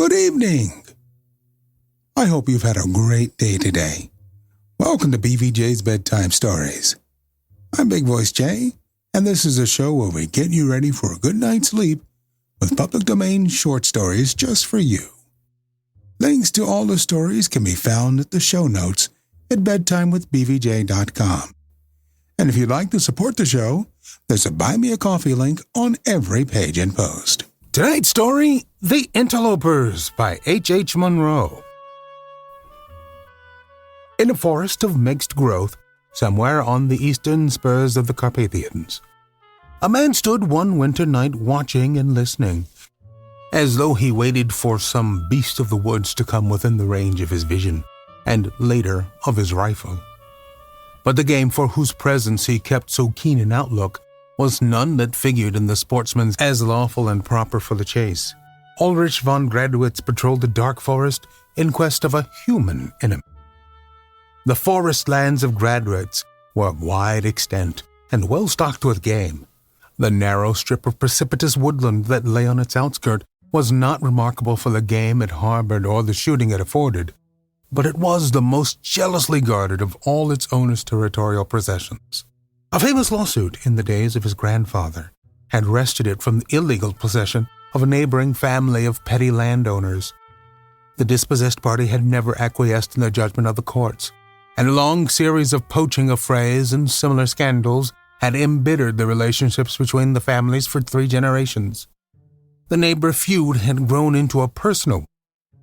Good evening. I hope you've had a great day today. Welcome to BVJ's Bedtime Stories. I'm Big Voice Jay, and this is a show where we get you ready for a good night's sleep with public domain short stories just for you. Links to all the stories can be found at the show notes at bedtimewithbvj.com. And if you'd like to support the show, there's a Buy Me a Coffee link on every page and post. Tonight's story, The Interlopers by H. Munro. In a forest of mixed growth, somewhere on the eastern spurs of the Carpathians, a man stood one winter night watching and listening, as though he waited for some beast of the woods to come within the range of his vision, and later of his rifle. But the game for whose presence he kept so keen an outlook was none that figured in the sportsman's as lawful and proper for the chase. Ulrich von Gradwitz patrolled the dark forest in quest of a human enemy. The forest lands of Gradwitz were of wide extent and well stocked with game. The narrow strip of precipitous woodland that lay on its outskirt was not remarkable for the game it harbored or the shooting it afforded, but it was the most jealously guarded of all its owner's territorial possessions. A famous lawsuit in the days of his grandfather had wrested it from the illegal possession of a neighboring family of petty landowners. The dispossessed party had never acquiesced in the judgment of the courts, and a long series of poaching affrays and similar scandals had embittered the relationships between the families for 3 generations. The neighbor feud had grown into a personal,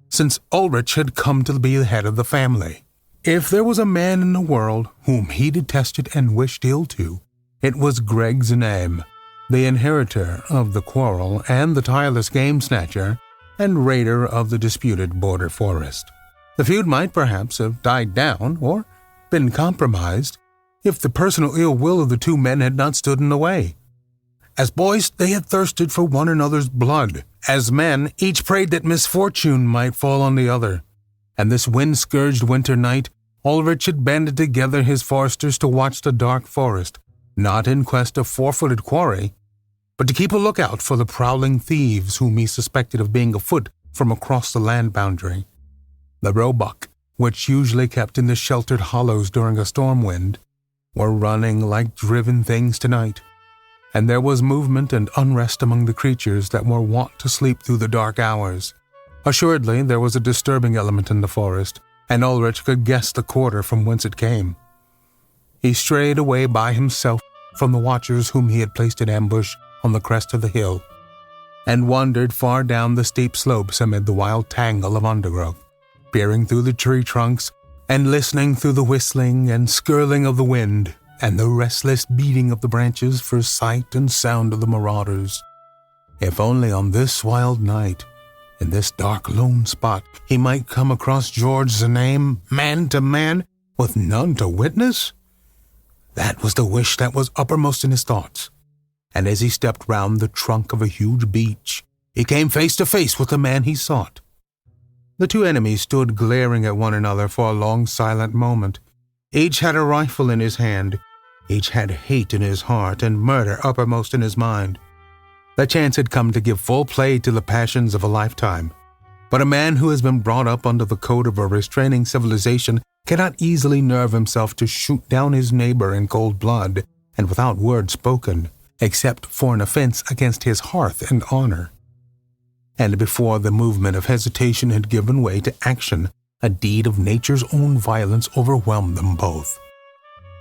since Ulrich had come to be the head of the family. If there was a man in the world whom he detested and wished ill to, it was Greg's name, the inheritor of the quarrel and the tireless game snatcher and raider of the disputed border forest. The feud might perhaps have died down or been compromised if the personal ill will of the 2 men had not stood in the way. As boys, they had thirsted for one another's blood. As men, each prayed that misfortune might fall on the other. And this wind-scourged winter night, Ulrich had banded together his foresters to watch the dark forest, not in quest of 4-footed quarry, but to keep a lookout for the prowling thieves whom he suspected of being afoot from across the land boundary. The roebuck, which usually kept in the sheltered hollows during a storm wind, were running like driven things tonight, and there was movement and unrest among the creatures that were wont to sleep through the dark hours. Assuredly, there was a disturbing element in the forest, and Ulrich could guess the quarter from whence it came. He strayed away by himself from the watchers whom he had placed in ambush on the crest of the hill, and wandered far down the steep slopes amid the wild tangle of undergrowth, peering through the tree trunks and listening through the whistling and skirling of the wind and the restless beating of the branches for sight and sound of the marauders. If only on this wild night, in this dark lone spot, he might come across George Znaim, man to man, with none to witness? That was the wish that was uppermost in his thoughts, and as he stepped round the trunk of a huge beech, he came face to face with the man he sought. The 2 enemies stood glaring at one another for a long silent moment. Each had a rifle in his hand, each had hate in his heart and murder uppermost in his mind. The chance had come to give full play to the passions of a lifetime. But a man who has been brought up under the code of a restraining civilization cannot easily nerve himself to shoot down his neighbor in cold blood and without word spoken, except for an offense against his hearth and honor. And before the movement of hesitation had given way to action, a deed of nature's own violence overwhelmed them both.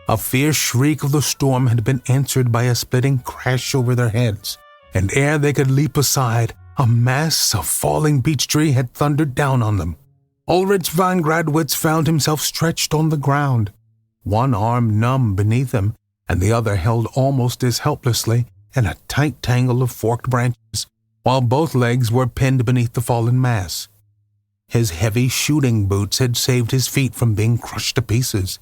A fierce shriek of the storm had been answered by a splitting crash over their heads, and ere they could leap aside, a mass of falling beech tree had thundered down on them. Ulrich von Gradwitz found himself stretched on the ground, one arm numb beneath him, and the other held almost as helplessly in a tight tangle of forked branches, while both legs were pinned beneath the fallen mass. His heavy shooting boots had saved his feet from being crushed to pieces,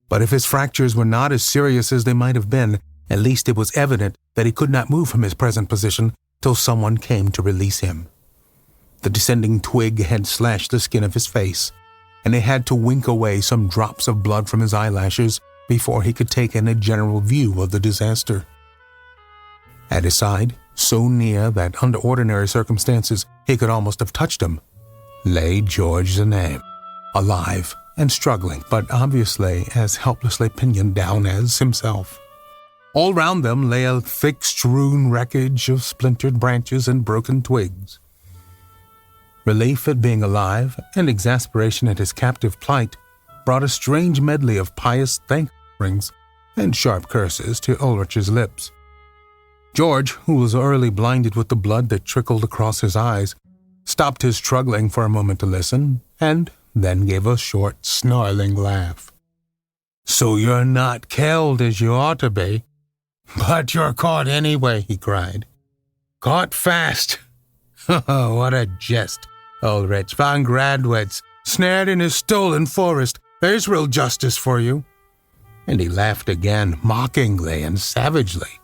but if his fractures were not as serious as they might have been, at least it was evident that he could not move from his present position till someone came to release him. The descending twig had slashed the skin of his face, and he had to wink away some drops of blood from his eyelashes before he could take in a general view of the disaster. At his side, so near that under ordinary circumstances he could almost have touched him, lay George the name, alive and struggling, but obviously as helplessly pinioned down as himself. All round them lay a thick strewn wreckage of splintered branches and broken twigs. Relief at being alive and exasperation at his captive plight brought a strange medley of pious thank offerings and sharp curses to Ulrich's lips. George, who was early blinded with the blood that trickled across his eyes, stopped his struggling for a moment to listen, and then gave a short, snarling laugh. "So you're not killed as you ought to be, but you're caught anyway," he cried. "Caught fast. Oh, what a jest, Ulrich von Gradwitz, snared in his stolen forest. There's real justice for you." And he laughed again, mockingly and savagely.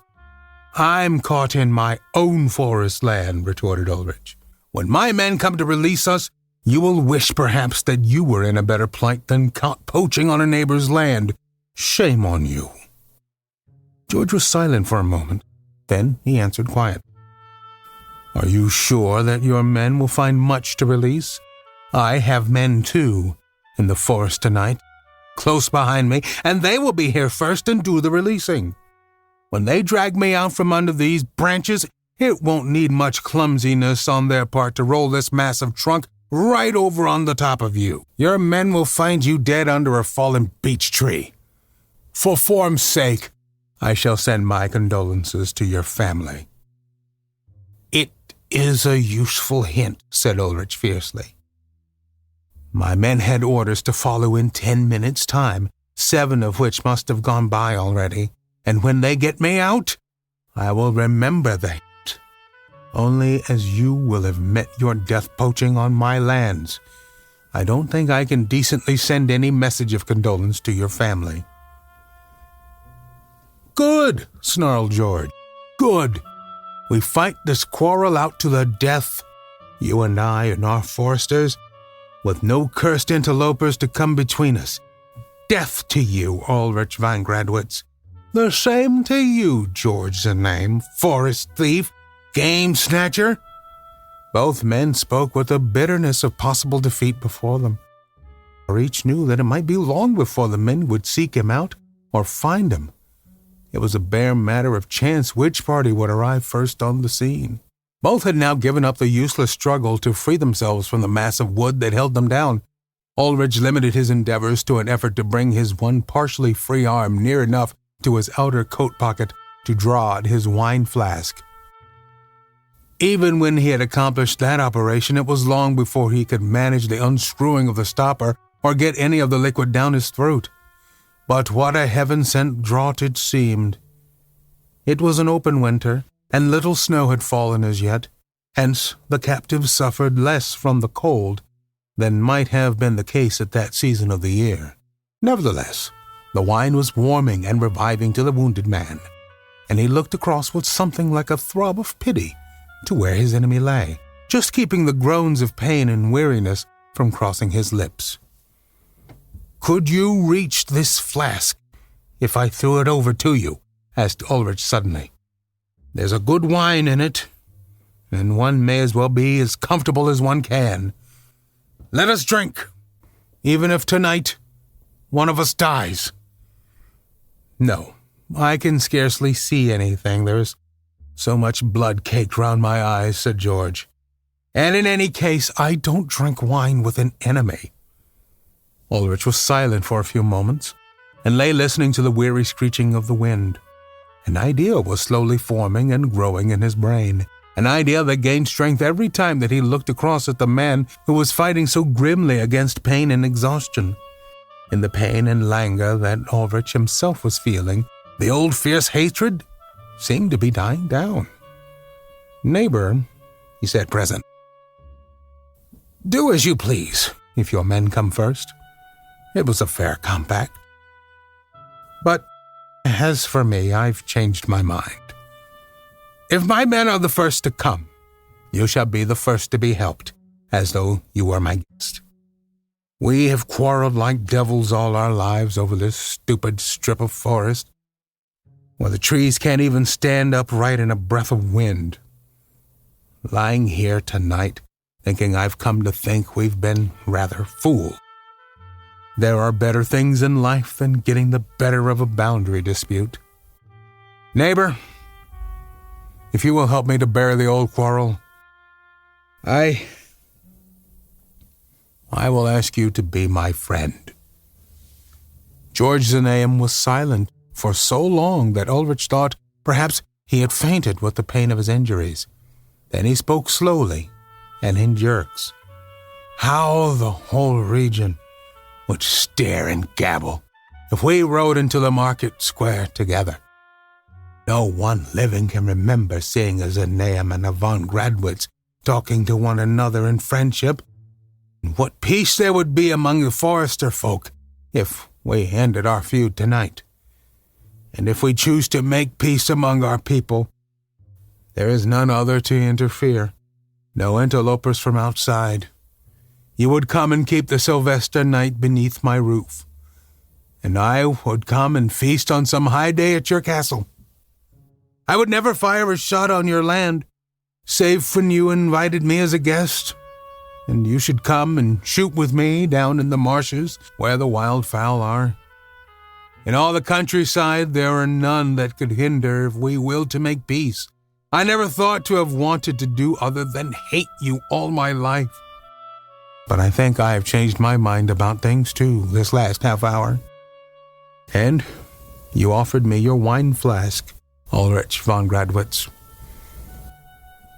"I'm caught in my own forest land," retorted Ulrich. "When my men come to release us, you will wish perhaps that you were in a better plight than caught poaching on a neighbor's land. Shame on you." George was silent for a moment. Then he answered quietly. "Are you sure that your men will find much to release? I have men, too, in the forest tonight, close behind me, and they will be here first and do the releasing. When they drag me out from under these branches, it won't need much clumsiness on their part to roll this massive trunk right over on the top of you. Your men will find you dead under a fallen beech tree. For form's sake, I shall send my condolences to your family." "It is a useful hint," said Ulrich fiercely. "My men had orders to follow in 10 minutes' time, 7 of which must have gone by already, and when they get me out, I will remember the hint. Only as you will have met your death poaching on my lands, I don't think I can decently send any message of condolence to your family." "Good," snarled George. "Good. We fight this quarrel out to the death, you and I and our foresters, with no cursed interlopers to come between us. Death to you, Ulrich von Gradwitz. The same to you, George the name, forest thief, game snatcher." Both men spoke with the bitterness of possible defeat before them, for each knew that it might be long before the men would seek him out or find him. It was a bare matter of chance which party would arrive first on the scene. Both had now given up the useless struggle to free themselves from the mass of wood that held them down. Ulrich limited his endeavors to an effort to bring his one partially free arm near enough to his outer coat pocket to draw at his wine flask. Even when he had accomplished that operation, it was long before he could manage the unscrewing of the stopper or get any of the liquid down his throat. But what a heaven-sent draught it seemed. It was an open winter, and little snow had fallen as yet, hence the captive suffered less from the cold than might have been the case at that season of the year. Nevertheless, the wine was warming and reviving to the wounded man, and he looked across with something like a throb of pity to where his enemy lay, just keeping the groans of pain and weariness from crossing his lips. "Could you reach this flask if I threw it over to you?" asked Ulrich suddenly. "There's a good wine in it, and one may as well be as comfortable as one can. Let us drink, even if tonight one of us dies." "No, I can scarcely see anything. There's so much blood caked round my eyes," said George. "And in any case, I don't drink wine with an enemy." Ulrich was silent for a few moments, and lay listening to the weary screeching of the wind. An idea was slowly forming and growing in his brain, an idea that gained strength every time that he looked across at the man who was fighting so grimly against pain and exhaustion. In the pain and languor that Ulrich himself was feeling, the old fierce hatred seemed to be dying down. "Neighbor," he said present, "do as you please if your men come first. It was a fair compact. But as for me, I've changed my mind. If my men are the first to come, you shall be the first to be helped, as though you were my guest. We have quarreled like devils all our lives over this stupid strip of forest, where the trees can't even stand upright in a breath of wind. Lying here tonight, thinking I've come to think we've been rather fooled. There are better things in life than getting the better of a boundary dispute. Neighbor, if you will help me to bear the old quarrel, I will ask you to be my friend." George Znaeum was silent for so long that Ulrich thought perhaps he had fainted with the pain of his injuries. Then he spoke slowly and in jerks. How the whole region would stare and gabble if we rode into the market square together. No one living can remember seeing a Znaeum and a von Gradwitz talking to one another in friendship. And what peace there would be among the Forester folk if we ended our feud tonight. And if we choose to make peace among our people, there is none other to interfere, no interlopers from outside. You would come and keep the Sylvester night beneath my roof, and I would come and feast on some high day at your castle. I would never fire a shot on your land, save when you invited me as a guest, and you should come and shoot with me down in the marshes where the wildfowl are. In all the countryside there are none that could hinder if we willed to make peace. I never thought to have wanted to do other than hate you all my life. But I think I have changed my mind about things too this last half hour. And you offered me your wine flask, Ulrich von Gradwitz.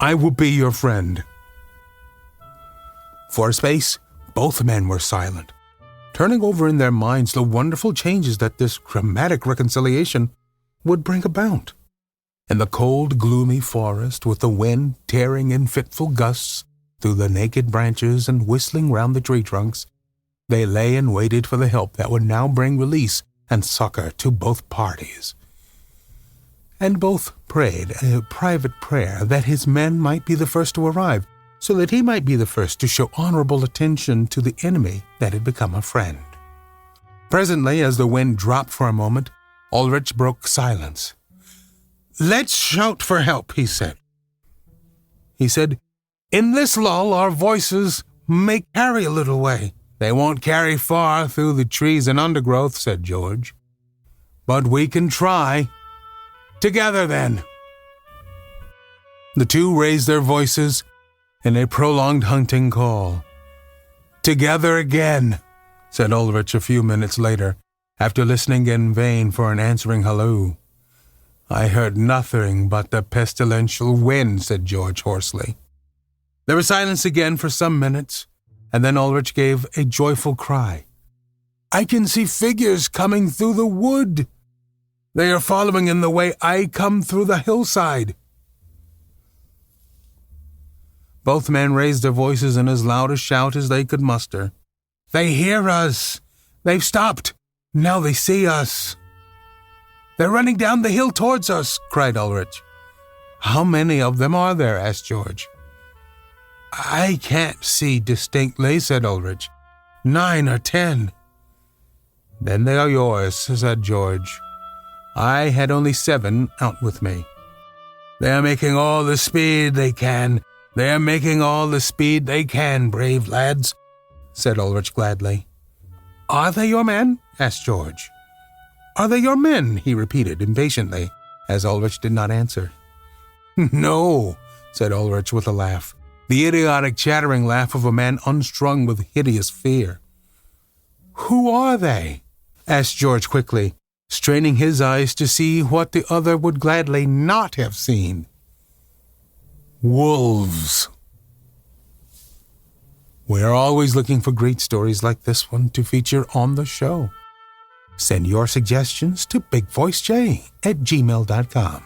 I will be your friend. For a space, both men were silent, turning over in their minds the wonderful changes that this dramatic reconciliation would bring about. In the cold, gloomy forest, with the wind tearing in fitful gusts through the naked branches and whistling round the tree trunks, they lay and waited for the help that would now bring release and succor to both parties. And both prayed a private prayer that his men might be the first to arrive, so that he might be the first to show honorable attention to the enemy that had become a friend. Presently, as the wind dropped for a moment, Ulrich broke silence. "Let's shout for help," he said. "In this lull our voices may carry a little way." "They won't carry far through the trees and undergrowth," said George. "But we can try. Together, then." The two raised their voices in a prolonged hunting call. "Together again," said Ulrich a few minutes later, after listening in vain for an answering halloo. "I heard nothing but the pestilential wind," said George hoarsely. There was silence again for some minutes, and then Ulrich gave a joyful cry. "I can see figures coming through the wood. They are following in the way I come through the hillside." Both men raised their voices in as loud a shout as they could muster. "They hear us! They've stopped! Now they see us!" "They're running down the hill towards us!" cried Ulrich. "How many of them are there?" asked George. "I can't see distinctly," said Ulrich. 9 or 10. "Then they are yours," said George. "I had only 7 out with me." "They are making all the speed they can. They are making all the speed they can, brave lads," said Ulrich gladly. "Are they your men?" asked George. "Are they your men?" he repeated impatiently, as Ulrich did not answer. "No," said Ulrich with a laugh, the idiotic chattering laugh of a man unstrung with hideous fear. "Who are they?" asked George quickly, straining his eyes to see what the other would gladly not have seen. "Wolves." We are always looking for great stories like this one to feature on the show. Send your suggestions to bigvoicej@gmail.com.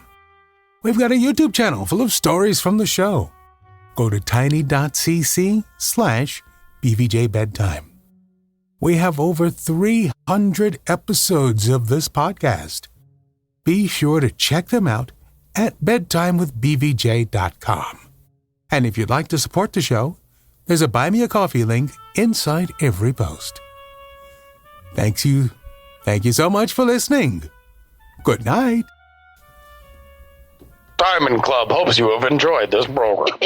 We've got a YouTube channel full of stories from the show. Go to tiny.cc/BVJ Bedtime. We have over 300 episodes of this podcast. Be sure to check them out at bedtimewithbvj.com. And if you'd like to support the show, there's a Buy Me a Coffee link inside every post. Thank you so much for listening. Good night. Diamond Club hopes you have enjoyed this program.